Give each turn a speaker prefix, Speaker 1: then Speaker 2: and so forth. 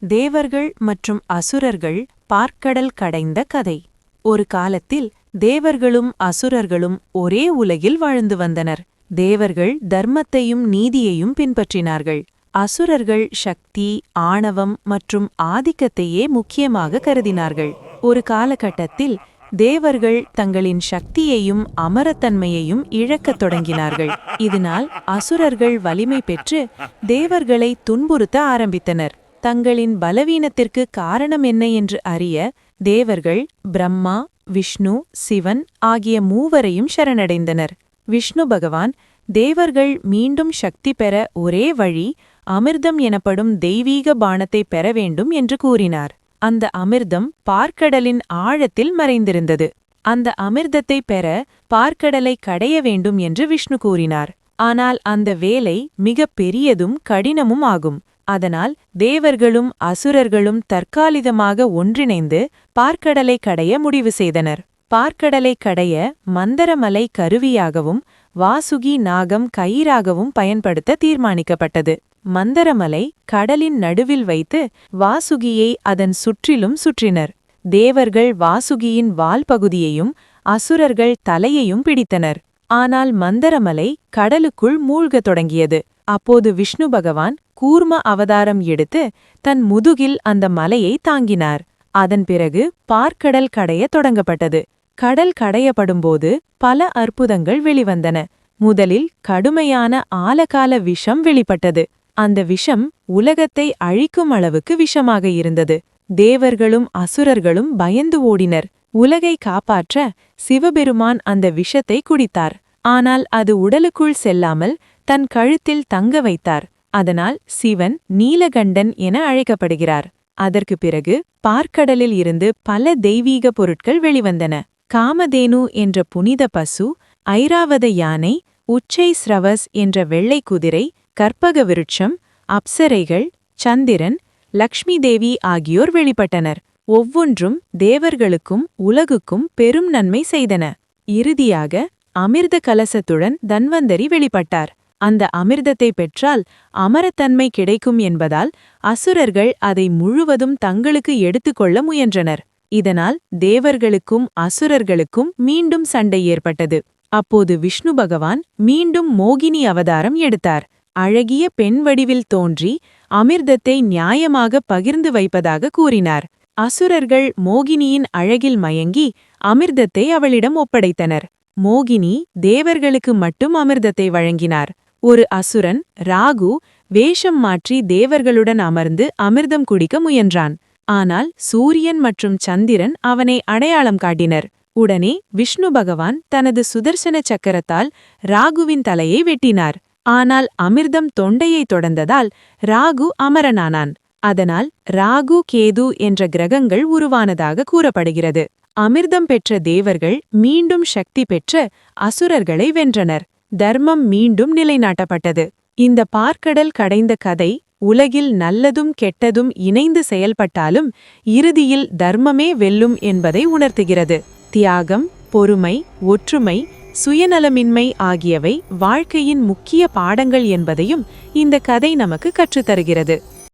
Speaker 1: தேவர்கள் மற்றும் அசுரர்கள் பார்க்கடல் கடைந்த கதை. ஒரு காலத்தில் தேவர்களும் அசுரர்களும் ஒரே உலகில் வாழ்ந்து வந்தனர். தேவர்கள் தர்மத்தையும் நீதியையும் பின்பற்றினார்கள். அசுரர்கள் சக்தி, ஆணவம் மற்றும் ஆதிக்கத்தையே முக்கியமாக கருதினார்கள். ஒரு காலகட்டத்தில் தேவர்கள் தங்களின் சக்தியையும் அமரத்தன்மையையும் இழக்கத் தொடங்கினார்கள். இதனால் அசுரர்கள் வலிமை பெற்று தேவர்களை துன்புறுத்த ஆரம்பித்தனர். தங்களின் பலவீனத்திற்கு காரணம் என்ன என்று அறிய தேவர்கள் பிரம்மா, விஷ்ணு, சிவன் ஆகிய மூவரையும் சரணடைந்தனர். விஷ்ணு பகவான் தேவர்கள் மீண்டும் சக்தி பெற ஒரே வழி அமிர்தம் எனப்படும் தெய்வீக பானத்தை பெற வேண்டும் என்று கூறினார். அந்த அமிர்தம் பார்க்கடலின் ஆழத்தில் மறைந்திருந்தது. அந்த அமிர்தத்தை பெற பார்க்கடலை கடைய வேண்டும் என்று விஷ்ணு கூறினார். ஆனால் அந்த வேலை மிக பெரியதும் கடினமும் ஆகும். அதனால் தேவர்களும் அசுரர்களும் தற்காலிகமாக ஒன்றிணைந்து பார்க்கடலை கடைய முடிவு செய்தனர். பார்க்கடலை கடைய மந்தரமலை கருவியாகவும் வாசுகி நாகம் கயிறாகவும் பயன்படுத்த தீர்மானிக்கப்பட்டது. மந்தரமலை கடலின் நடுவில் வைத்து வாசுகியை அதன் சுற்றிலும் சுற்றினர். தேவர்கள் வாசுகியின் வால் பகுதியையும் அசுரர்கள் தலையையும் பிடித்தனர். ஆனால் மந்தரமலை கடலுக்குள் மூழ்கத் தொடங்கியது. அப்போது விஷ்ணு பகவான் கூர்ம அவதாரம் எடுத்து தன் முதுகில் அந்த மலையை தாங்கினார். அதன் பிறகு பார்க்கடல் கடைய தொடங்கப்பட்டது. கடல் கடையப்படும்போது பல அற்புதங்கள் வெளிவந்தன. முதலில் கடுமையான ஆலகால விஷம் வெளிப்பட்டது. அந்த விஷம் உலகத்தை அழிக்கும் அளவுக்கு விஷமாக இருந்தது. தேவர்களும் அசுரர்களும் பயந்து ஓடினர். உலகை காப்பாற்ற சிவபெருமான் அந்த விஷத்தை குடித்தார். ஆனால் அது உடலுக்குள் செல்லாமல் தன் கழுத்தில் தங்க வைத்தார். அதனால் சிவன் நீலகண்டன் என அழைக்கப்படுகிறார். அதற்கு பிறகு பார்க்கடலில் இருந்து பல தெய்வீக பொருட்கள் வெளிவந்தன. காமதேனு என்ற புனித பசு, ஐராவத யானை, உச்சை ஸ்ரவஸ் என்ற வெள்ளை குதிரை, கற்பக விருட்சம், அப்சரைகள், சந்திரன், லக்ஷ்மி தேவி ஆகியோர் வெளிப்பட்டனர். ஒவ்வொன்றும் தேவர்களுக்கும் உலகுக்கும் பெரும் நன்மை செய்தன. இறுதியாக அமிர்த கலசத்துடன் தன்வந்தரி வெளிப்பட்டார். அந்த அமிர்தத்தை பெற்றால் அமரத்தன்மை கிடைக்கும் என்பதால் அசுரர்கள் அதை முழுவதும் தங்களுக்கு எடுத்துக்கொள்ள முயன்றனர். இதனால் தேவர்களுக்கும் அசுரர்களுக்கும் மீண்டும் சண்டை ஏற்பட்டது. அப்போது விஷ்ணு பகவான் மீண்டும் மோகினி அவதாரம் எடுத்தார். அழகிய பெண் வடிவில் தோன்றி அமிர்தத்தை நியாயமாக பகிர்ந்து வைப்பதாக கூறினார். அசுரர்கள் மோகினியின் அழகில் மயங்கி அமிர்தத்தை அவளிடம் ஒப்படைத்தனர். மோகினி தேவர்களுக்கு மட்டும் அமிர்தத்தை வழங்கினார். ஒரு அசுரன் ராகு வேஷம் மாற்றி தேவர்களுடன் அமர்ந்து அமிர்தம் குடிக்க முயன்றான். ஆனால் சூரியன் மற்றும் சந்திரன் அவனை அடையாளம் காட்டினர். உடனே விஷ்ணு பகவான் தனது சுதர்சன சக்கரத்தால் ராகுவின் தலையை வெட்டினார். ஆனால் அமிர்தம் தொண்டையை தொடர்ந்ததால் ராகு அமரனானான். அதனால் ராகு கேது என்ற கிரகங்கள் உருவானதாக கூறப்படுகிறது. அமிர்தம் பெற்ற தேவர்கள் மீண்டும் சக்தி பெற்று அசுரர்களை வென்றனர். தர்மம் மீண்டும் நிலைநாட்டப்பட்டது. இந்த பார்க்கடல் கடைந்த கதை உலகில் நல்லதும் கெட்டதும் இணைந்து செயல்பட்டாலும் இறுதியில் தர்மமே வெல்லும் என்பதை உணர்த்துகிறது. தியாகம், பொறுமை, ஒற்றுமை, சுயநலமின்மை ஆகியவை வாழ்க்கையின் முக்கிய பாடங்கள் என்பதையும் இந்த கதை நமக்கு கற்றுத்தருகிறது.